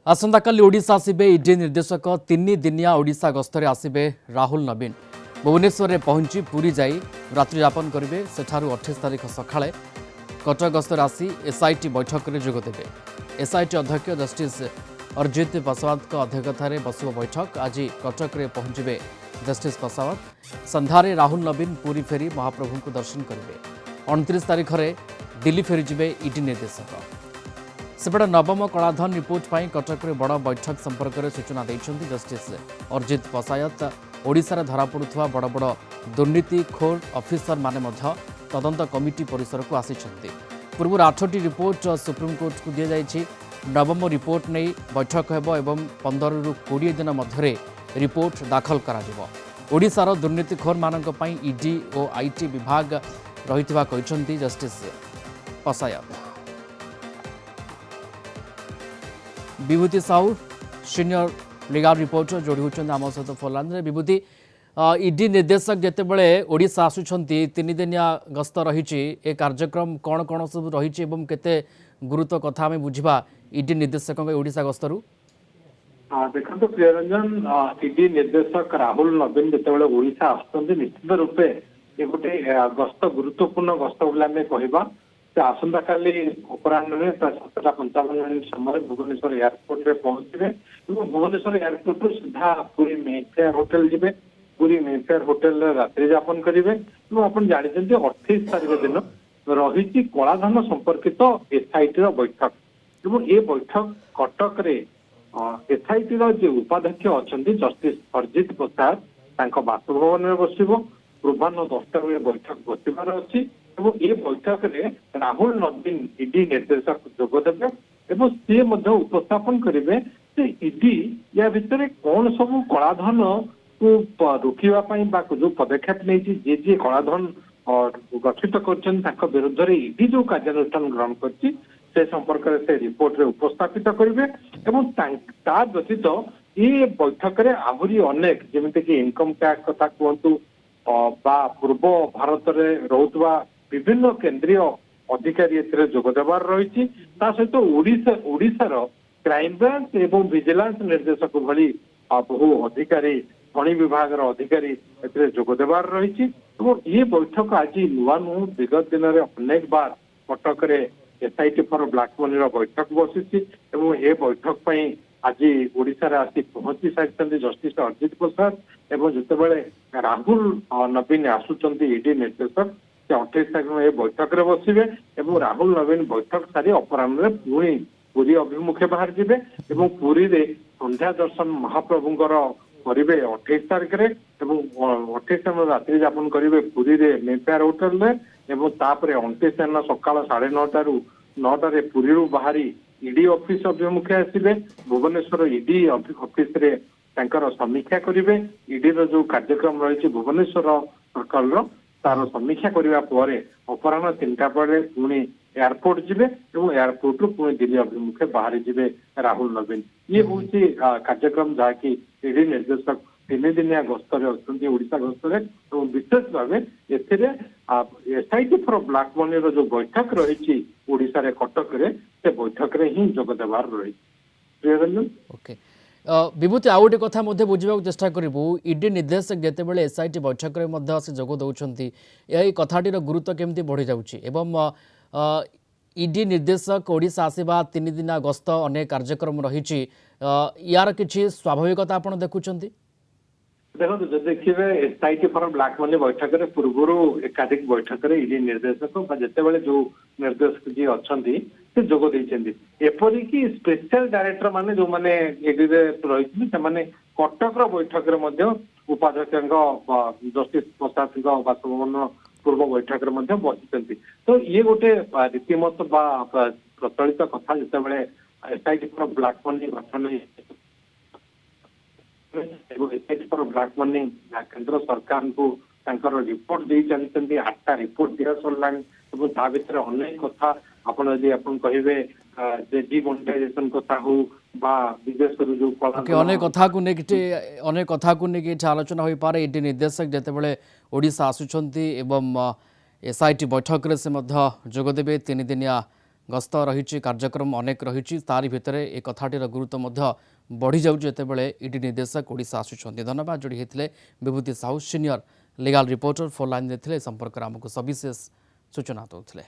आसंता काली Odisha आसिबे ED निर्देशक 3 दिनिया ओडिशा गस्तरे आसिबे राहुल नवीन भुवनेश्वर में पहुंची पुरी जाई रात्रि यापन करेंगे। सेठारु 28 तारिख सकाळे कटक गस्तर आसी एसआईटी बैठक में जोगदेवे। एसआईटी अध्यक्ष जस्टिस अर्जित बसवात अध्यक्षतार बसव बैठक। आज कटक में पहुंचे जस्टिस बसवात। संध्यारे राहुल नवीन पुरी फेरी महाप्रभु को दर्शन करेंगे। 29 तारिख में दिल्ली फेरीजे इडी निर्देशक। सेपटे नवम कलाधन रिपोर्ट पर कटक में बड़ बैठक संपर्क में सूचना देते जस्टिस अर्जित बसायत। ओडिशार धरापड़ुवा बड़ बड़ दुर्नीतिखोर अफिसर माने तदंत कमिटी परिसर को आसी। पूर्व 8टी रिपोर्ट सुप्रीमकोर्ट को दी जाइए। नवम रिपोर्ट नहीं बैठक होब एवं 15 ରୁ 20 दिन मध्य रिपोर्ट दाखल करा। ओडिशार दुर्नीतिखोर मानक पई ईडी और आईटी विभाग रहितबा कहिसंती जस्टिस बसायत। विभूति साहू सीनियर लीगल रिपोर्टर जोड़ी होती आम सहित फोनलाइन में। विभूति ईडी निर्देशक जितेबले ओडिशा आसुंच 3 दिनिया गस्त रही कार्यक्रम कौन कौन सब रही केते गुरुत्व कथा आम बुझा ईडी निर्देशक ओडिशा गस्तरु। देखो प्रियरंजन ईडी निर्देशक राहुल नवीन जितेबाला ओडिशा आसुंच निश्चित रूपे ये गोटे गस्त गुरुत्वपूर्ण गस्त बोली कहवा। से आसंता काली अपराह्न 7:55 समय भुवनेश्वर एयरपोर्ट में पहुंचे। भुवनेश्वर एयरपोर्ट रु सीधा पूरी मेफेयर होटेल जी। पूरी मेफेयर होटेल रात्रि यापन करेंगे। आप जानते 28 तारिख दिन रही कलाधन संपर्कित एसआईटी बैठक। ये बैठक कटक एसआईटी उपाध्यक्ष अच्छा जस्टिस अर्जित प्रसाद बासभवन में बस पूर्वाह्न 10टा बजे बैठक बसबार अच्छी। ये बैठक में राहुल नवीन ईडी निर्देशक जोगदेवे एवं सी उपस्थापन करेंगे ईडी या भितर कौन सब कलाधन को रोकवा जो पदक्षेप नहीं जे जे कलाधन गठित कर विरुद्ध में ईडी जो कार्यानुष्ठान ग्रहण कर संपर्क से रिपोर्ट रे उपस्थापित करेंगे। व्यतीत ये बैठक में आहरी अनेक जमीक इनकम टैक्स कथा कहतु पूर्व भारत में रोकवा विभिन्न केंद्रीय अधिकारी जोगदेवार रही। सहित ओडिशार क्राइम ब्रांच एवं विजिलेंस निर्देशक भली बहु अधिकारी खनि विभाग अधिकारी जोगदेवार रही। ये बैठक आज नुआ नुह विगत दिन में अनेक बार Cuttack SIT for black money बैठक बसी। ये बैठक पर आज ओडिशा आसी पहुंची सारी जस्टिस अर्जित प्रसाद एवं जितेबाला राहुल नवीन आसुंच ईडी निर्देशक 28 तारिख में बैठक में बसवे। राहुल नवीन बैठक सारी अपराह्न पुणी पुरी अभिमुखे बाहर जाए। पुरी रे संध्या दर्शन महाप्रभुंर करेंगे 28 तारिख में। 28 तारिख रात्रि यापन करेंगे पुरी रे मेफेयर होटेल में। 29 तारिख सकाल 9:30 9टार पुरी बाहरी ईडी ऑफिस अभिमुखे आसवे। भुवनेश्वर ईडी ऑफिस रे समीक्षा करेंगे। ईडी जो कार्यक्रम रही भुवनेश्वर सर्कल तार समीक्षा करने पर अपराह्न 3टा बजे पुणी एयरपोर्ट जिबे और एयरपोर्ट रु पुणी दिल्ली अभिमुखे बाहरी जिबे राहुल नवीन। ये हूँ कार्यक्रम जहाँकि ईडी निर्देशक 3 दिनिया गस्तर अच्छा ओडिशा गस्तर। विशेष भाव एसआईटी फॉर ब्लैक मनी जो बैठक रही ओडिशा कटक से बैठक में ही जोगदेवार रही। प्रियरंजन ओके विभूति आउ गोटे कथा बुझा चेष्टा करूँ। ईडी निर्देशक जितेबाला एसआईटी बैठक में से जोग दौरान यही कथाटीर गुरुत्व केमती बढ़ी जाऊँगी एवं ईडी निर्देशक ओडिशा आसवा 3 दिना गस्त अनेक कार्यक्रम रही यार किसी स्वाभाविकता आप देखुं। देखो जो देखिए एसआईटी फॉर ब्लैक मनी बैठक में पूर्वर एकाधिक बैठक में ईडी निर्देशक जितेबाला जो निर्देशक जी अच्छा से जोग देते। एपरिक स्पेशल डायरेक्टर माने जो माने ईडी रही कटक बैठक में उपाध्यक्ष जस्टिस प्रसाद बासभवन पूर्व बैठक में बसी। तो ये गोटे रीतिमत प्रचलित कथा जितेबाला एसआईटी फॉर ब्लैक मनी गठन एसआईटी फॉर ब्लैक मनी केंद्र सरकार को रिपोर्ट दे चलती 8टा रिपोर्ट दिया सरला। भर अनेक कथा आपड़ कहे डिमोनेटाइजेशन कथा हो विदेश जो अनेक कथा को लेकिन आलोचना हो पारे। ईडी निर्देशक जितेबाला ओडिशा आसुंच एवं एसआईटी बैठक से जोगदेवे 3 दिनिया गस्त रही कार्यक्रम अनेक रही तारि भितर ए कथाटीर गुरुत्व बढ़ी जाते ईडी निर्देशक ओडिशा आसुच्च। धन्यवाद जोड़ी होते Vibhuti Sahu senior legal reporter phone line संपर्क आमको सविशेष सूचना देते।